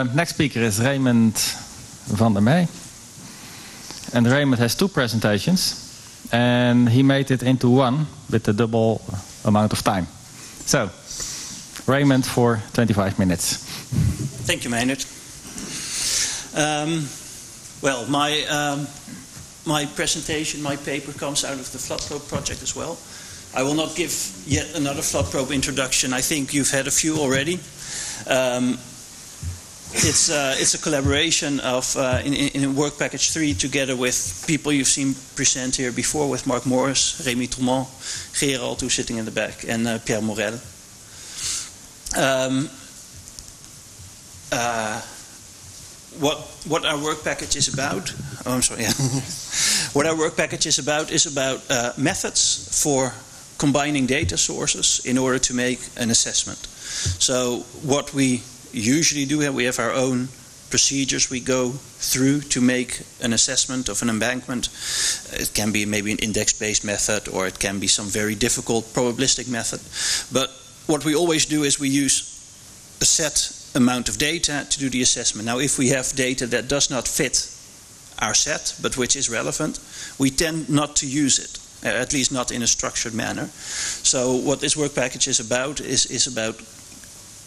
next speaker is Raymond van der Meij. And Raymond has 2 presentations. And he made it into one with the double amount of time. So, Raymond for 25 minutes. Thank you, Meij. Well, my presentation, my paper comes out of the FloodProbe project as well. I will not give yet another FloodProbe introduction. I think you've had a few already. It's a collaboration of in work package 3 together with people you've seen present here before, with Mark Morris, Raymond, Gerald, who's sitting in the back, and Pierre Morel. What our work package is about? Oh, I'm sorry. Yeah. What our work package is about methods for combining data sources in order to make an assessment. So what we usually do, we have our own procedures we go through to make an assessment of an embankment. It can be maybe an index-based method, or it can be some very difficult probabilistic method. But what we always do is we use a set amount of data to do the assessment. Now, if we have data that does not fit our set, but which is relevant, we tend not to use it, at least not in a structured manner. So what this work package is about is about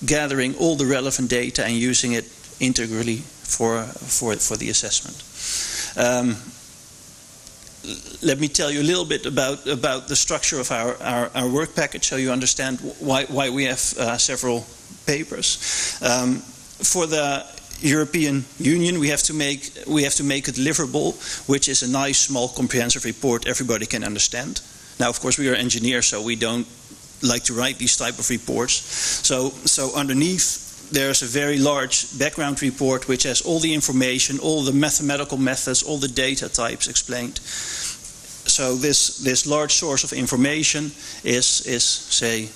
gathering all the relevant data and using it integrally for the assessment. Let me tell you a little bit about the structure of our work package, so you understand why we have several papers. For the European Union, we have to make a deliverable, which is a nice, small, comprehensive report everybody can understand. Now, of course, we are engineers, so we don't like to write these type of reports. So underneath, there's a very large background report which has all the information, all the mathematical methods, all the data types explained. So this large source of information is say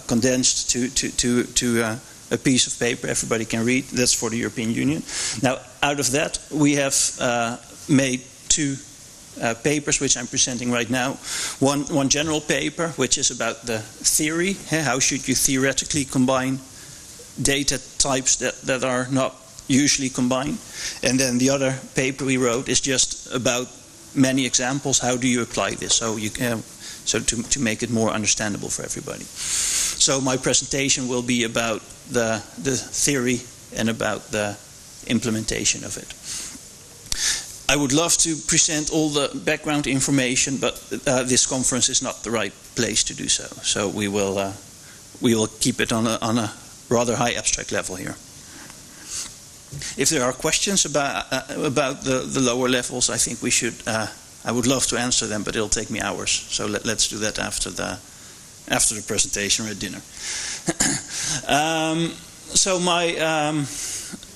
condensed to a piece of paper everybody can read. That's for the European Union. Now, out of that, we have made 2 papers which I'm presenting right now. One general paper, which is about the theory, how should you theoretically combine data types that are not usually combined. And then the other paper we wrote is just about many examples. How do you apply this? So you can, to make it more understandable for everybody. So my presentation will be about the theory and about the implementation of it. I would love to present all the background information, but this conference is not the right place to do so. So we will keep it on a rather high abstract level here. If there are questions about the lower levels, I think we should. I would love to answer them, but it'll take me hours. So let's do that after the presentation or at dinner. So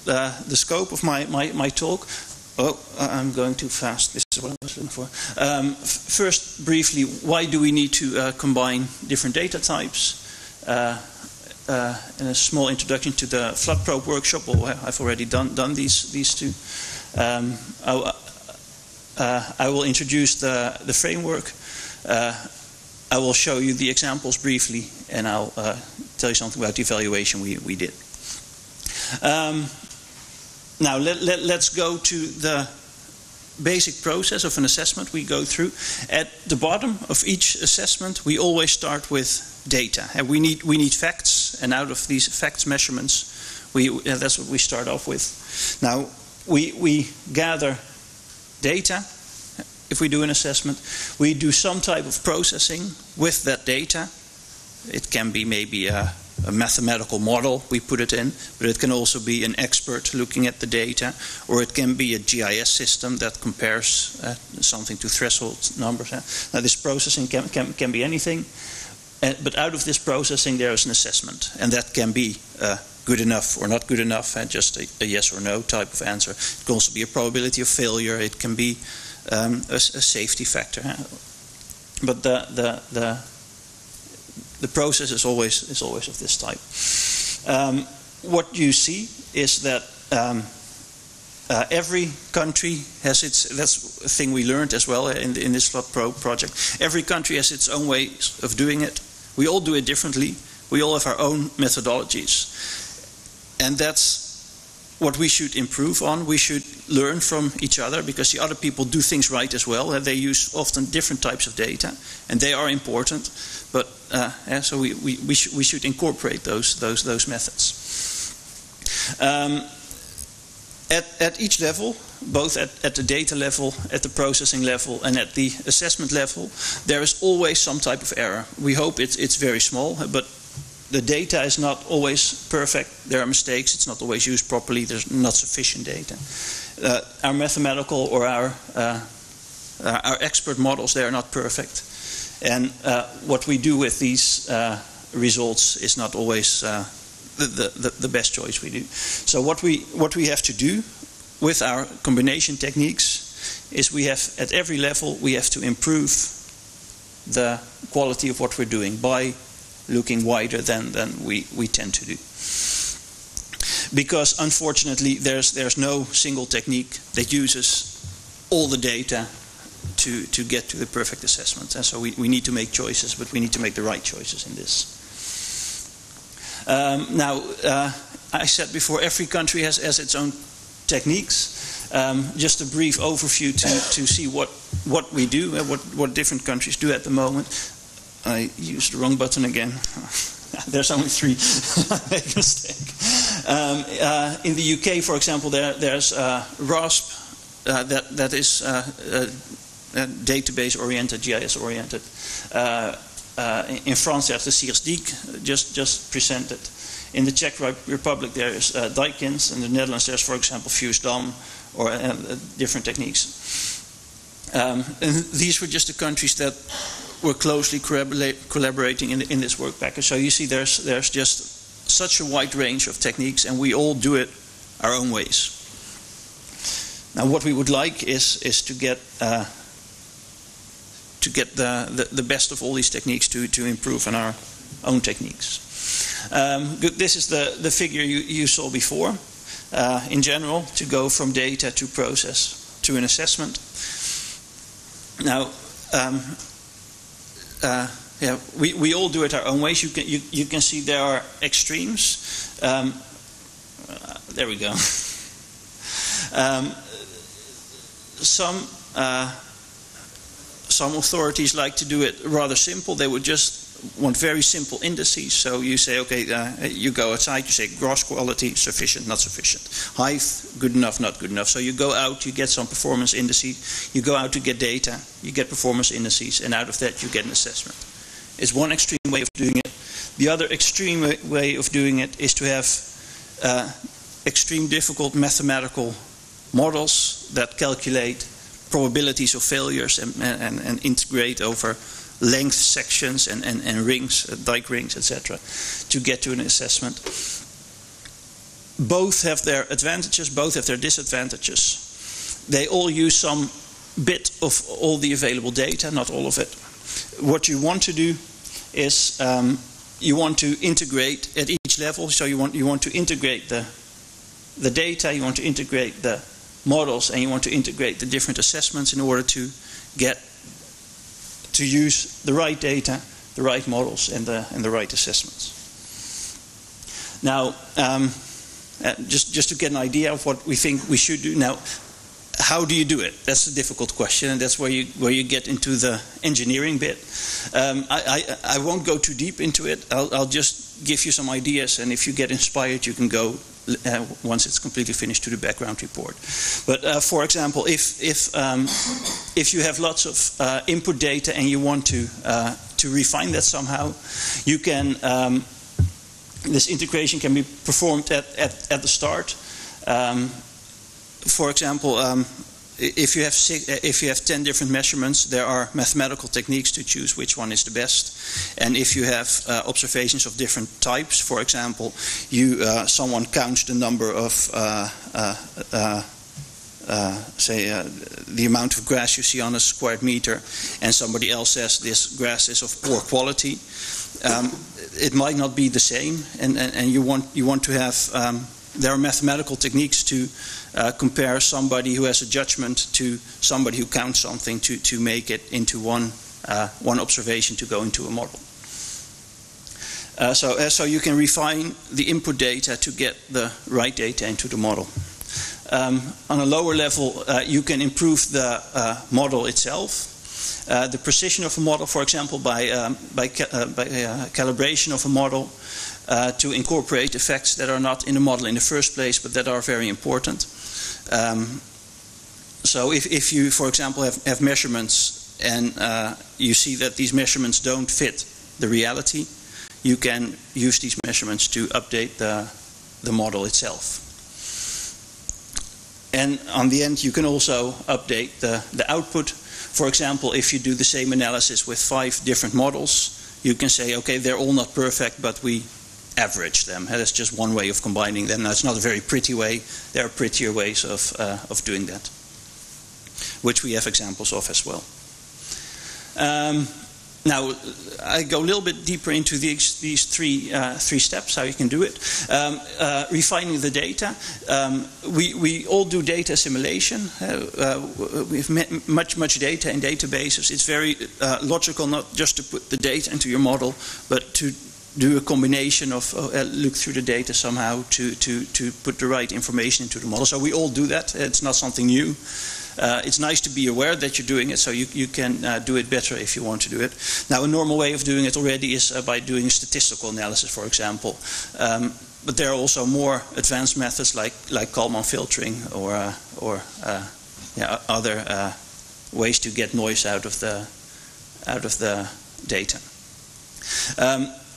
the scope of my talk. Oh, I'm going too fast. This is what I was looking for. First, briefly, why do we need to combine different data types? And a small introduction to the FloodProbe workshop. Well, I've already done these 2. I will introduce the framework. I will show you the examples briefly, and I'll tell you something about the evaluation we did. Now let's go to the basic process of an assessment we go through. At the bottom of each assessment, we always start with data. And we need facts, and out of these facts measurements, that's what we start off with. Now we gather data. If we do an assessment, we do some type of processing with that data. It can be maybe a mathematical model we put it in, but it can also be an expert looking at the data, or it can be a GIS system that compares something to threshold numbers. Now this processing can be anything, but out of this processing there is an assessment, and that can be good enough or not good enough, just a yes or no type of answer. It can also be a probability of failure. It can be a safety factor. But the process is always of this type. What you see is that every country has its. That's a thing we learned as well in this FloodProbe project. Every country has its own ways of doing it. We all do it differently. We all have our own methodologies, and that's what we should improve on. We should learn from each other, because the other people do things right as well. They use often different types of data, and they are important. But so we should incorporate those methods. At each level, both at the data level, at the processing level, and at the assessment level, there is always some type of error. We hope it's very small, but the data is not always perfect. There are mistakes. It's not always used properly. There's not sufficient data. Our mathematical or our expert models, they are not perfect. And what we do with these results is not always the best choice we do. So what we have to do with our combination techniques is we have, at every level, we have to improve the quality of what we're doing by looking wider than we tend to do. Because unfortunately there's no single technique that uses all the data to get to the perfect assessment. And so we need to make choices, but we need to make the right choices in this. Now, I said before, every country has its own techniques. Just a brief overview to see what we do and what different countries do at the moment. I used the wrong button again. There's only 3. I made a mistake. In the UK, for example, there's RASP that is database-oriented, GIS-oriented. In France, there's the CSDIC, just presented. In the Czech Republic, there's Dykins. In the Netherlands, there's, for example, FuseDAM, or different techniques. And these were just the countries that were closely collaborating in this work package. So you see there's just such a wide range of techniques, and we all do it our own ways. Now what we would like is to get the best of all these techniques to improve on our own techniques. This is the figure you saw before. In general, to go from data to process to an assessment. Now, yeah, we all do it our own ways. You can see there are extremes. There we go. Some authorities like to do it rather simple. They would just want very simple indices. So you say, okay, you go outside, you say gross quality, sufficient, not sufficient. Height, good enough, not good enough. So you go out, you get some performance indices. You go out to get data, you get performance indices, and out of that you get an assessment. It's one extreme way of doing it. The other extreme way of doing it is to have extreme difficult mathematical models that calculate probabilities of failures and integrate over length sections and rings, Dijk rings, etc., to get to an assessment. Both have their advantages, both have their disadvantages. They all use some bit of all the available data, not all of it. What you want to do is you want to integrate at each level. So you want to integrate the data, you want to integrate the models, and you want to integrate the different assessments in order to use the right data, the right models, and the right assessments. Now, just to get an idea of what we think we should do. Now, how do you do it? That's a difficult question, and that's where you get into the engineering bit. I won't go too deep into it. I'll just give you some ideas, and if you get inspired, you can go once it's completely finished to the background report. But for example, if you have lots of input data and you want to refine that somehow, you can. This integration can be performed at the start. For example, if you have 10 different measurements, there are mathematical techniques to choose which one is the best. And if you have observations of different types, for example, someone counts the number of the amount of grass you see on a squared meter, and somebody else says this grass is of poor quality. It might not be the same, and you want to have. There are mathematical techniques to compare somebody who has a judgment to somebody who counts something to make it into one observation to go into a model. So you can refine the input data to get the right data into the model. On a lower level, you can improve the model itself. The precision of a model, for example, by calibration of a model to incorporate effects that are not in the model in the first place, but that are very important. So if you, for example, have measurements and you see that these measurements don't fit the reality, you can use these measurements to update the model itself. And on the end, you can also update the output. For example, if you do the same analysis with 5 different models, you can say, okay, they're all not perfect, but we average them. That's just one way of combining them. Now, it's not a very pretty way. There are prettier ways of doing that, which we have examples of as well. Now, I go a little bit deeper into these three steps, how you can do it. Refining the data. We all do data assimilation. We have much data in databases. It's very logical not just to put the data into your model, but to do a combination of look through the data somehow to put the right information into the model. So we all do that. It's not something new. It's nice to be aware that you're doing it, so you can do it better if you want to do it. Now, a normal way of doing it already is by doing statistical analysis, for example. But there are also more advanced methods like Kalman filtering or other ways to get noise out of the data.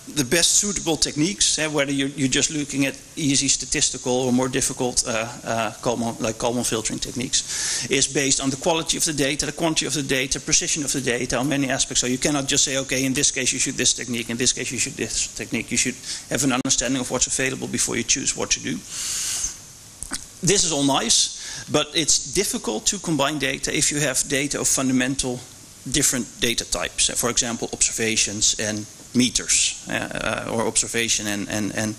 The best suitable techniques, whether you're just looking at easy statistical or more difficult Kalman filtering techniques, is based on the quality of the data, the quantity of the data, precision of the data, on many aspects. So you cannot just say, okay, in this case you should this technique, in this case you should this technique. You should have an understanding of what's available before you choose what to do. This is all nice, but it's difficult to combine data if you have data of fundamental different data types. For example, observations and meters, or observation and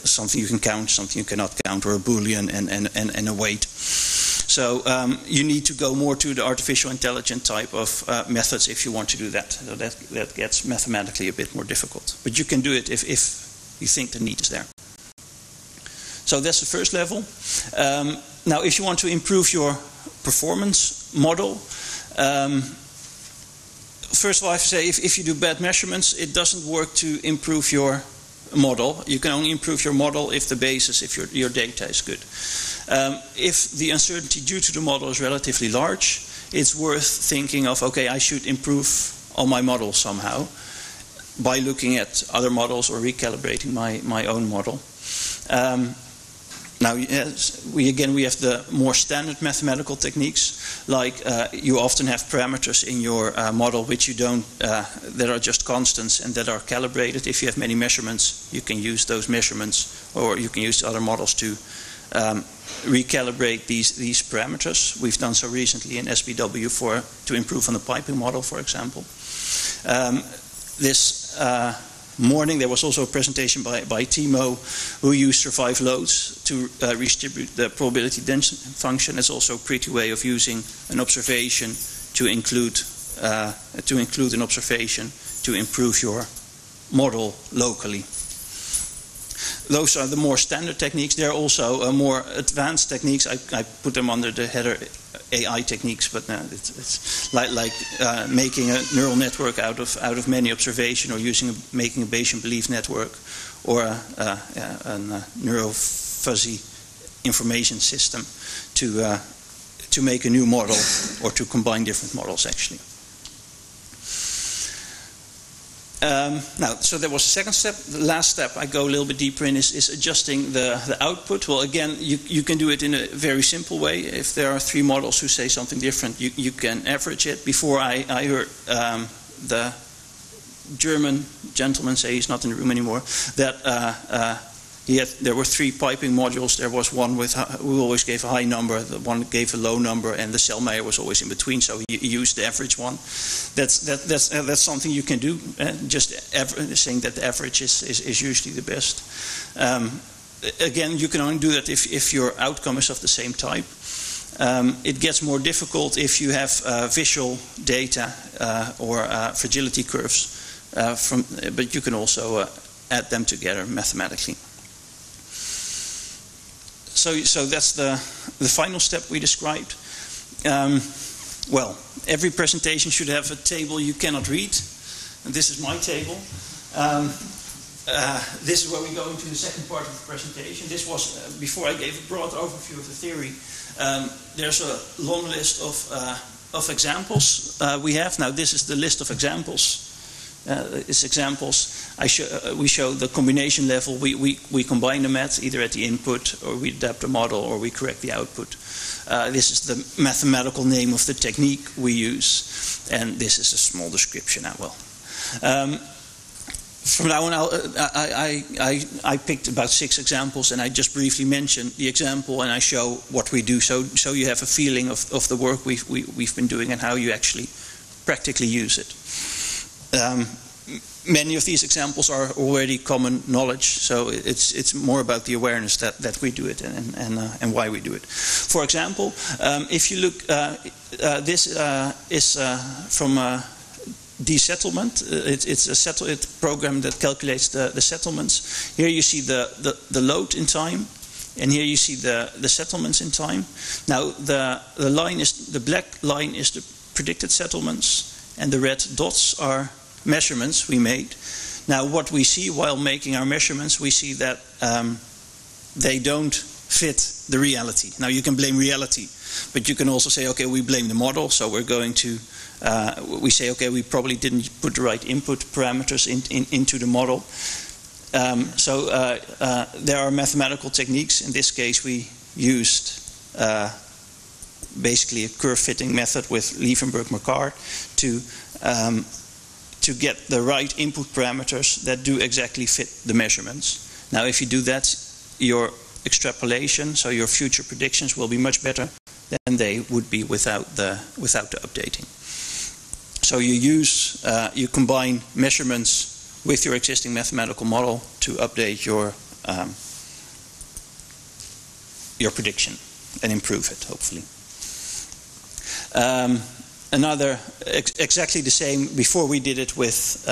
something you can count, something you cannot count, or a boolean and a weight. So you need to go more to the artificial intelligence type of methods if you want to do that. So that gets mathematically a bit more difficult. But you can do it if you think the need is there. So that's the first level. Now, if you want to improve your performance model, first of all, I have to say, if you do bad measurements, it doesn't work to improve your model. You can only improve your model if the basis, if your data is good. If the uncertainty due to the model is relatively large, it's worth thinking of, okay, I should improve on my model somehow by looking at other models or recalibrating my own model. Now, yes, we have the more standard mathematical techniques, like you often have parameters in your model which you don't, that are just constants and that are calibrated. If you have many measurements, you can use those measurements, or you can use other models to recalibrate these parameters. We've done so recently in SBW to improve on the piping model, for example. This morning there was also a presentation by Timo, who used survive loads to redistribute the probability density function. It's also a pretty way of using an observation to include an observation to improve your model locally. Those are the more standard techniques. There are also more advanced techniques. I put them under the header AI techniques, but it's like making a neural network out of many observations, or making a Bayesian belief network, or a neuro fuzzy information system to make a new model, or to combine different models actually. Now, so there was a second step. The last step I go a little bit deeper in is adjusting the output. Well, again, you can do it in a very simple way. If there are 3 models who say something different, you can average it. Before I heard the German gentleman say, he's not in the room anymore, that there were 3 piping modules. There was one who always gave a high number, the one gave a low number, and the Selmayr was always in between. So he used the average one. That's something you can do. Just saying that the average is usually the best. Again, you can only do that if your outcome is of the same type. It gets more difficult if you have visual data or fragility curves but you can also add them together mathematically. So that's the final step we described. Well, every presentation should have a table you cannot read. And this is my table. This is where we go into the second part of the presentation. This was, before I gave a broad overview of the theory, there's a long list of examples we have. Now this is the list of examples. It's examples. We show the combination level. We combine them either at the input, or we adapt a model, or we correct the output. This is the mathematical name of the technique we use, and this is a small description as well. From now on, I picked about 6 examples, and I just briefly mention the example, and I show what we do, so you have a feeling of the work we've been doing and how you actually practically use it. Many of these examples are already common knowledge, so it's more about the awareness that we do it and why we do it. For example, if you look, this is from desettlement. It's a program that calculates the settlements. Here you see the load in time, and here you see the settlements in time. Now the black line is the predicted settlements, and the red dots are measurements we made. Now what we see while making our measurements, we see that they don't fit the reality. Now you can blame reality, but you can also say, okay, we blame the model, so we're going to we say, okay, we probably didn't put the right input parameters into the model. There are mathematical techniques. In this case, we used basically a curve fitting method with Lievenberg-Marquardt to get the right input parameters that do exactly fit the measurements. Now, if you do that, your extrapolation, so your future predictions, will be much better than they would be without the updating. So you combine measurements with your existing mathematical model to update your prediction and improve it, hopefully. Exactly the same. Before we did it with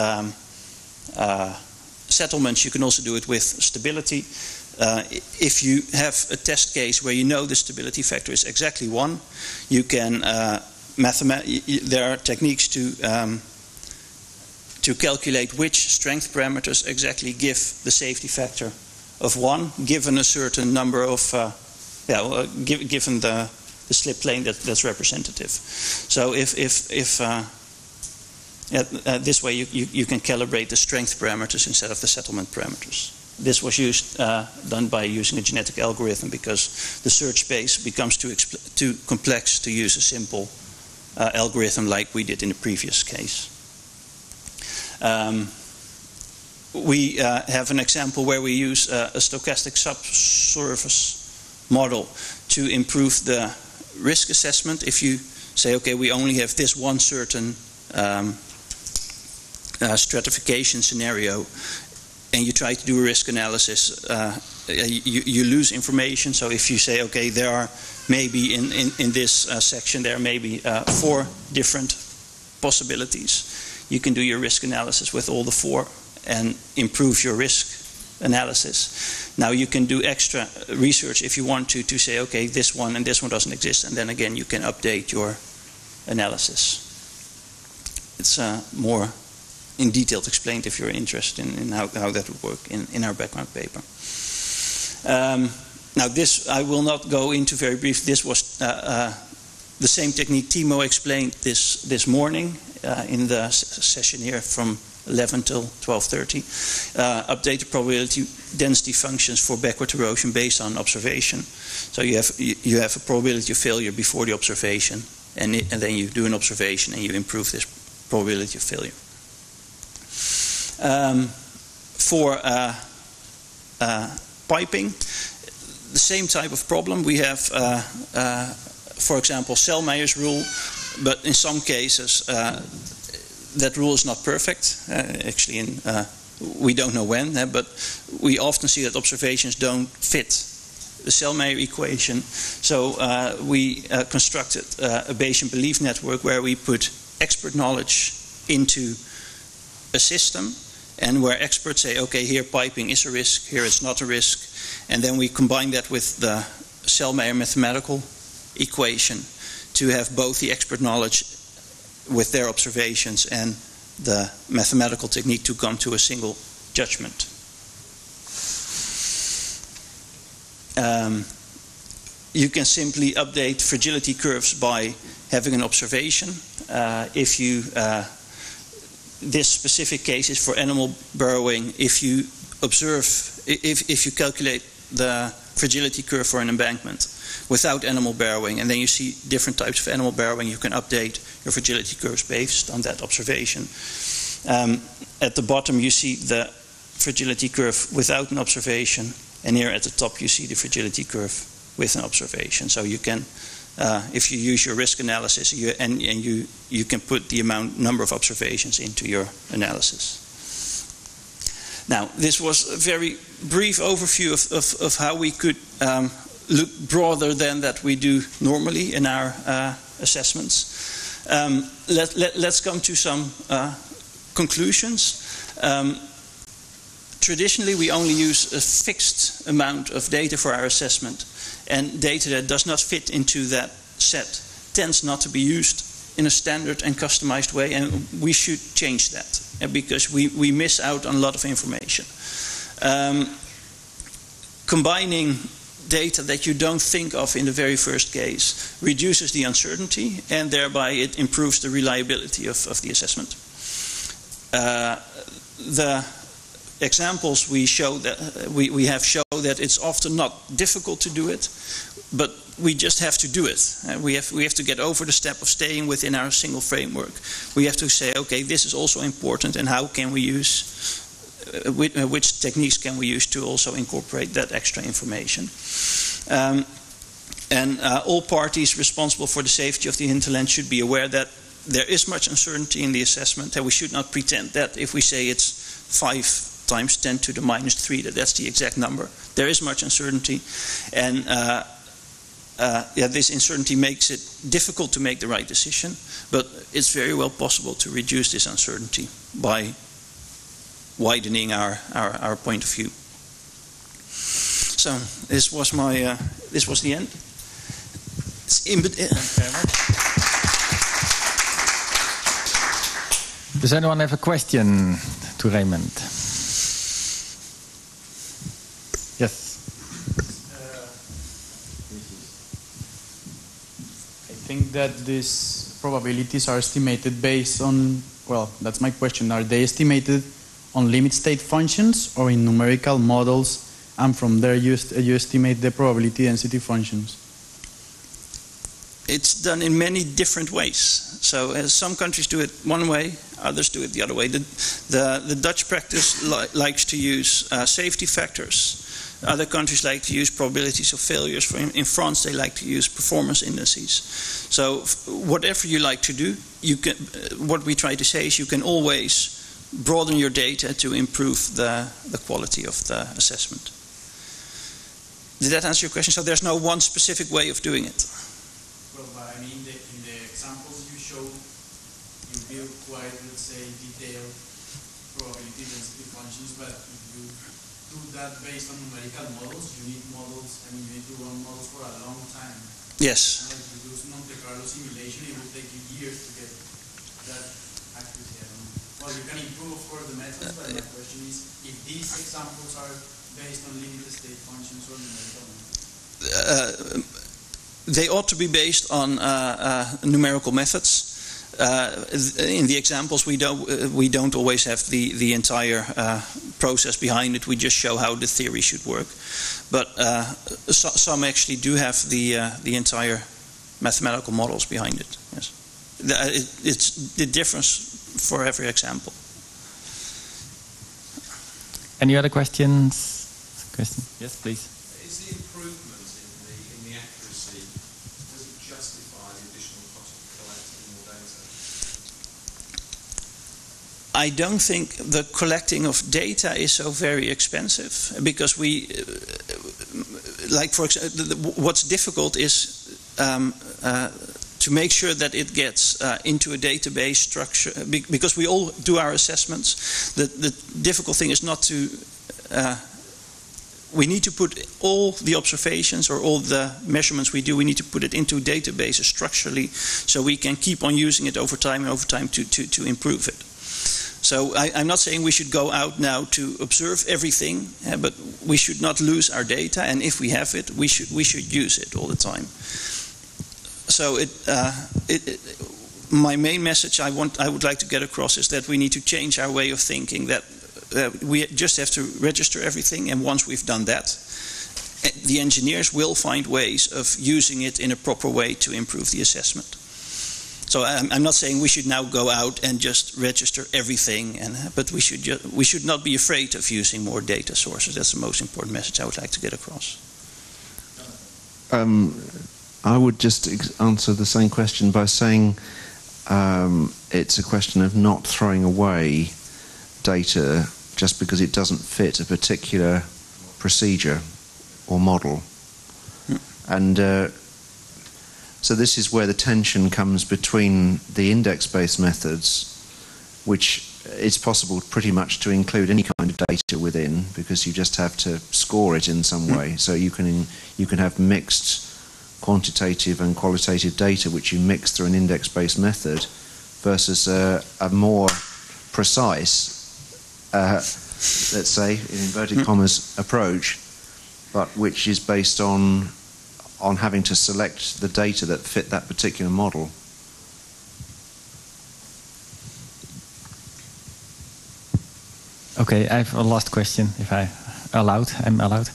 settlements, you can also do it with stability. If you have a test case where you know the stability factor is exactly 1, you can there are techniques to calculate which strength parameters exactly give the safety factor of 1, given a certain number of given the slip plane that's representative. So if this way you can calibrate the strength parameters instead of the settlement parameters. This was done by using a genetic algorithm, because the search space becomes too complex to use a simple algorithm like we did in the previous case. We have an example where we use a stochastic subsurface model to improve the risk assessment. If you say, okay, we only have this one certain stratification scenario, and you try to do a risk analysis, you lose information. So if you say, okay, there are maybe in this section there are maybe 4 different possibilities, you can do your risk analysis with all the 4 and improve your risk analysis. Now you can do extra research if you want to say, okay, this one and this one doesn't exist, and then again you can update your analysis. It's more in detail explained if you're interested in how that would work in our background paper. Now this I will not go into very brief. This was the same technique Timo explained this morning in the session here from 11 till 12:30. Update the probability density functions for backward erosion based on observation. So you have a probability of failure before the observation, and then you do an observation and you improve this probability of failure. For piping, the same type of problem. We have, for example, Selmayer's rule, but in some cases that rule is not perfect. Actually, we don't know when, but we often see that observations don't fit the Selmayer equation. So we constructed a Bayesian belief network where we put expert knowledge into a system, and where experts say, okay, here piping is a risk, here it's not a risk, and then we combine that with the Selmayr mathematical equation to have both the expert knowledge with their observations and the mathematical technique to come to a single judgment. You can simply update fragility curves by having an observation. If you this specific case is for animal burrowing. If you observe, if you calculate the fragility curve for an embankment without animal burrowing, and then you see different types of animal burrowing, you can update your fragility curves based on that observation. At the bottom you see the fragility curve without an observation, and here at the top you see the fragility curve with an observation. So you can, if you use your risk analysis, you can put the number of observations into your analysis. Now, this was a very brief overview of how we could look broader than that we do normally in our assessments. Let's come to some conclusions. Traditionally, we only use a fixed amount of data for our assessment, and data that does not fit into that set tends not to be used in a standard and customized way, and we should change that because we miss out on a lot of information. Combining data that you don't think of in the very first case reduces the uncertainty, and thereby it improves the reliability of the assessment. The examples we show that we have shown that it's often not difficult to do it, but we just have to do it. We have to get over the step of staying within our single framework. We have to say, okay, this is also important, and how can we use which techniques can we use to also incorporate that extra information. All parties responsible for the safety of the hinterland should be aware that there is much uncertainty in the assessment, and we should not pretend that if we say it's 5 times 10 to the minus 3, that's the exact number. There is much uncertainty, and this uncertainty makes it difficult to make the right decision, but it's very well possible to reduce this uncertainty by widening our point of view. So this was my this was the end. Does anyone have a question to Raymond? Yes. I think that these probabilities are estimated based on, well, that's my question. Are they estimated on limit state functions or in numerical models, and from there you estimate the probability density functions? It's done in many different ways. So some countries do it one way, others do it the other way. The Dutch practice likes to use safety factors. Other countries like to use probabilities of failures. In France, they like to use performance indices. So whatever you like to do, what we try to say is you can always broaden your data to improve the quality of the assessment. Did that answer your question? So there's no one specific way of doing it. Well, but I mean, in the examples you showed, you build quite, let's say, detailed probability density functions, but if you do that based on numerical models, you need models, I mean, you need to run models for a long time. Yes. And if you do Monte Carlo simulation, it will take you years to get that accuracy. Well, you can improve, of course, the methods, but my question is, if these examples are based on limited state functions or numerical methods? They ought to be based on numerical methods. In the examples, we don't always have the entire process behind it. We just show how the theory should work. But some actually do have the entire mathematical models behind it. Yes, it's the difference for every example. Any other questions? Yes, please. Is the improvement in the accuracy, does it justify the additional cost of collecting more data? I don't think the collecting of data is so very expensive, because we, like for example, what's difficult is to make sure that it gets into a database structure, because we all do our assessments. The difficult thing is not to, we need to put all the observations or all the measurements we do, we need to put it into databases structurally, so we can keep on using it over time to improve it. So I'm not saying we should go out now to observe everything, but we should not lose our data, and if we have it, we should use it all the time. So my main message I would like to get across is that we need to change our way of thinking, that we just have to register everything, and once we've done that, the engineers will find ways of using it in a proper way to improve the assessment. So I'm not saying we should now go out and just register everything, but we should not be afraid of using more data sources. That's the most important message I would like to get across. I would just answer the same question by saying it's a question of not throwing away data just because it doesn't fit a particular procedure or model. And so this is where the tension comes between the index-based methods, which it's possible pretty much to include any kind of data within, because you just have to score it in some way. So you can have mixed quantitative and qualitative data which you mix through an index-based method versus a more precise, let's say, in inverted commas, approach, but which is based on having to select the data that fit that particular model. Okay, I have a last question, if I'm allowed.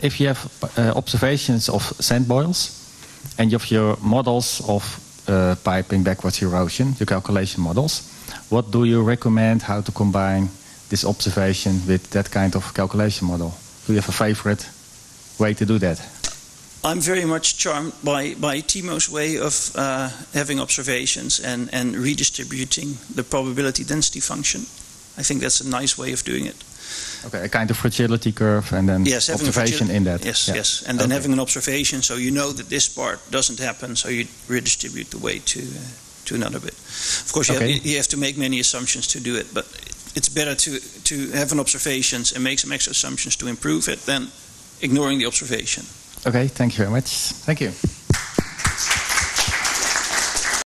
If you have observations of sand boils, and you have your models of piping backwards erosion, your calculation models, what do you recommend how to combine this observation with that kind of calculation model? Do you have a favorite way to do that? I'm very much charmed by Timo's way of having observations and redistributing the probability density function. I think that's a nice way of doing it. Okay, a kind of fragility curve and then observation in that. Yes, yes. And then having an observation, so you know that this part doesn't happen, so you redistribute the weight to another bit. Of course, you have to make many assumptions to do it, but it's better to have an observations and make some extra assumptions to improve it than ignoring the observation. Okay, thank you very much. Thank you.